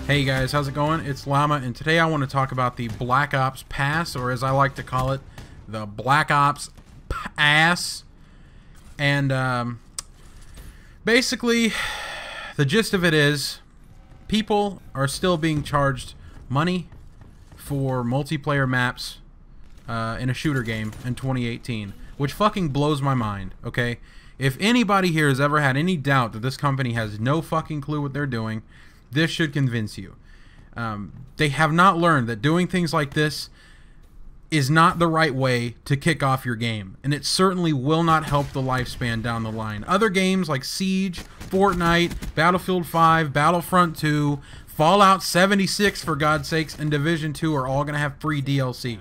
Hey guys, how's it going? It's Llama, and today I want to talk about the Black Ops Pass, or as I like to call it, the Black Ops Ass. And basically, the gist of it is, people are still being charged money for multiplayer maps in a shooter game in 2018, which fucking blows my mind, okay? If anybody here has ever had any doubt that this company has no fucking clue what they're doing, this should convince you. They have not learned that doing things like this is not the right way to kick off your game, and it certainly will not help the lifespan down the line. Other games like Siege, Fortnite, Battlefield 5, Battlefront 2, Fallout 76 for God's sakes, and Division 2 are all going to have free DLC.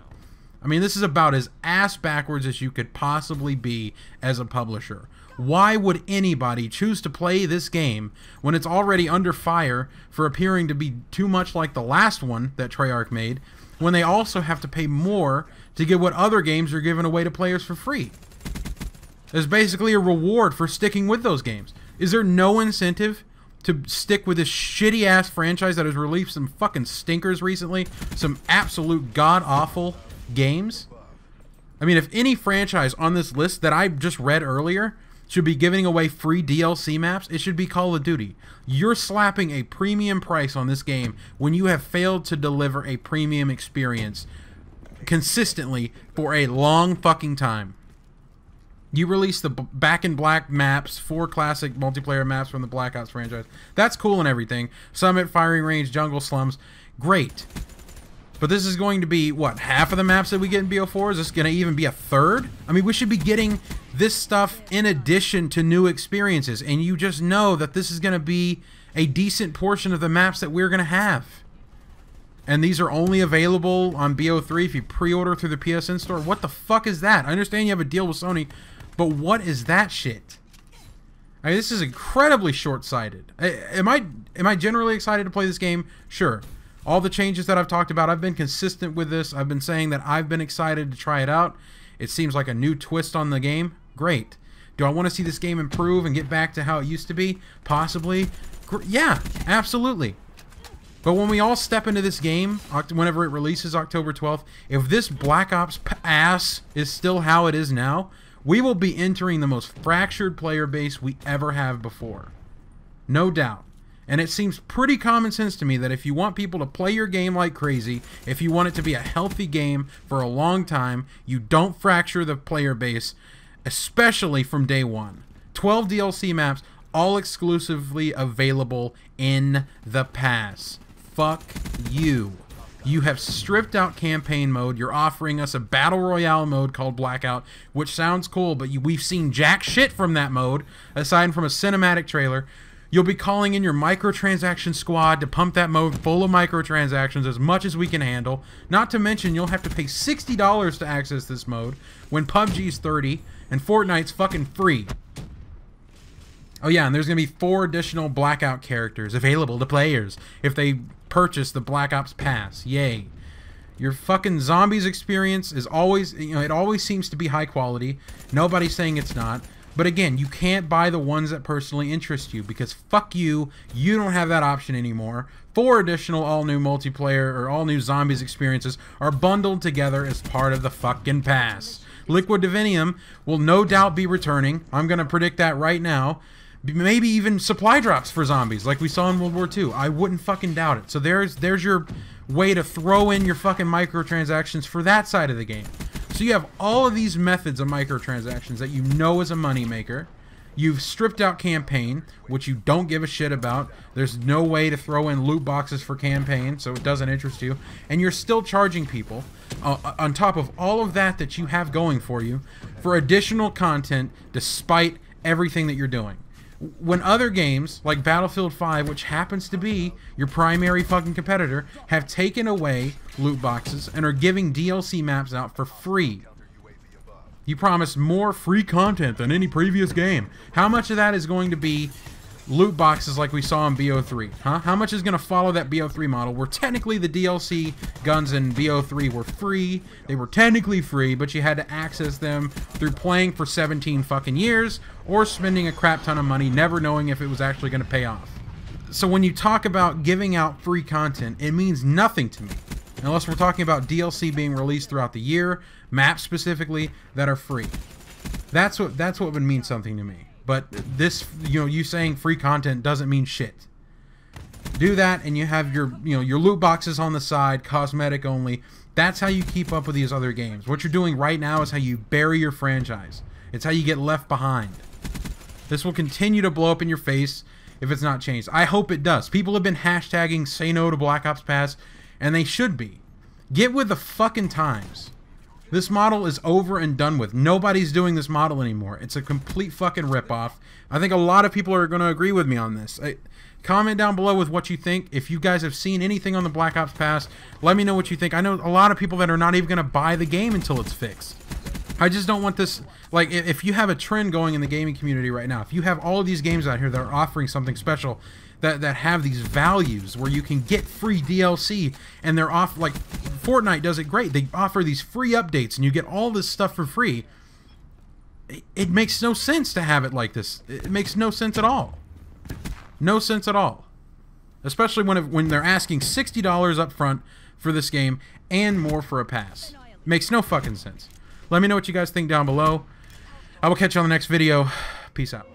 I mean, this is about as ass backwards as you could possibly be as a publisher. Why would anybody choose to play this game when it's already under fire for appearing to be too much like the last one that Treyarch made, when they also have to pay more to get what other games are given away to players for free? There's basically a reward for sticking with those games. Is there no incentive to stick with this shitty-ass franchise that has released some fucking stinkers recently? Some absolute god-awful games? I mean, if any franchise on this list that I just read earlier should be giving away free DLC maps, it should be Call of Duty. You're slapping a premium price on this game when you have failed to deliver a premium experience consistently for a long fucking time. You released the Back in Black maps, 4 classic multiplayer maps from the Black Ops franchise. That's cool and everything. Summit, Firing Range, Jungle, Slums. Great. But this is going to be, what, half of the maps that we get in BO4? Is this going to even be a third? I mean, we should be getting this stuff in addition to new experiences, and you just know that this is going to be a decent portion of the maps that we're going to have. And these are only available on BO3 if you pre-order through the PSN store. What the fuck is that? I understand you have a deal with Sony, but what is that shit? I mean, this is incredibly short-sighted. Am I generally excited to play this game? Sure. All the changes that I've talked about, I've been consistent with this. I've been saying that I've been excited to try it out. It seems like a new twist on the game. Great. Do I want to see this game improve and get back to how it used to be? Possibly. Yeah, absolutely. But when we all step into this game, whenever it releases October 12th, if this Black Ops ass is still how it is now, we will be entering the most fractured player base we ever have before. No doubt. And it seems pretty common sense to me that if you want people to play your game like crazy, if you want it to be a healthy game for a long time, you don't fracture the player base, especially from day one. 12 DLC maps, all exclusively available in the pass. Fuck you. You have stripped out campaign mode. You're offering us a battle royale mode called Blackout, which sounds cool, but we've seen jack shit from that mode, aside from a cinematic trailer. You'll be calling in your microtransaction squad to pump that mode full of microtransactions as much as we can handle. Not to mention, you'll have to pay $60 to access this mode when PUBG's $30 and Fortnite's fucking free. Oh yeah, and there's going to be 4 additional Blackout characters available to players if they purchase the Black Ops Pass. Yay. Your fucking zombies experience is always, it always seems to be high quality. Nobody's saying it's not. But again, you can't buy the ones that personally interest you, because fuck you, you don't have that option anymore. 4 additional all-new multiplayer or all-new zombies experiences are bundled together as part of the fucking pass. Liquid Divinium will no doubt be returning. I'm going to predict that right now. Maybe even supply drops for zombies like we saw in World War II. I wouldn't fucking doubt it. So there's your way to throw in your fucking microtransactions for that side of the game. So you have all of these methods of microtransactions that you know is a moneymaker. You've stripped out campaign, which you don't give a shit about. There's no way to throw in loot boxes for campaign, so it doesn't interest you. And you're still charging people, on top of all of that you have going for you, for additional content despite everything that you're doing. When other games, like Battlefield 5, which happens to be your primary fucking competitor, have taken away loot boxes and are giving DLC maps out for free. You promised more free content than any previous game. How much of that is going to be loot boxes like we saw in BO3? Huh? How much is going to follow that BO3 model, where technically the DLC guns in BO3 were free? They were technically free, but you had to access them through playing for 17 fucking years or spending a crap ton of money never knowing if it was actually going to pay off. So when you talk about giving out free content, it means nothing to me. Unless we're talking about DLC being released throughout the year, maps specifically, that are free. That's what would mean something to me. But this, you saying free content doesn't mean shit. Do that and you have your, your loot boxes on the side, cosmetic only. That's how you keep up with these other games. What you're doing right now is how you bury your franchise. It's how you get left behind. This will continue to blow up in your face if it's not changed. I hope it does. People have been hashtagging say no to Black Ops Pass, and they should be. Get with the fucking times. This model is over and done with. Nobody's doing this model anymore. It's a complete fucking ripoff. I think a lot of people are going to agree with me on this. Comment down below with what you think. If you guys have seen anything on the Black Ops Pass, let me know what you think. I know a lot of people that are not even going to buy the game until it's fixed. I just don't want this, like, if you have a trend going in the gaming community right now, if you have all of these games out here that are offering something special, that have these values where you can get free DLC, and they're off, like, Fortnite does it great. They offer these free updates, and you get all this stuff for free. It makes no sense to have it like this. It makes no sense at all. No sense at all. Especially when they're asking $60 up front for this game, and more for a pass. Makes no fucking sense. Let me know what you guys think down below. I will catch you on the next video. Peace out.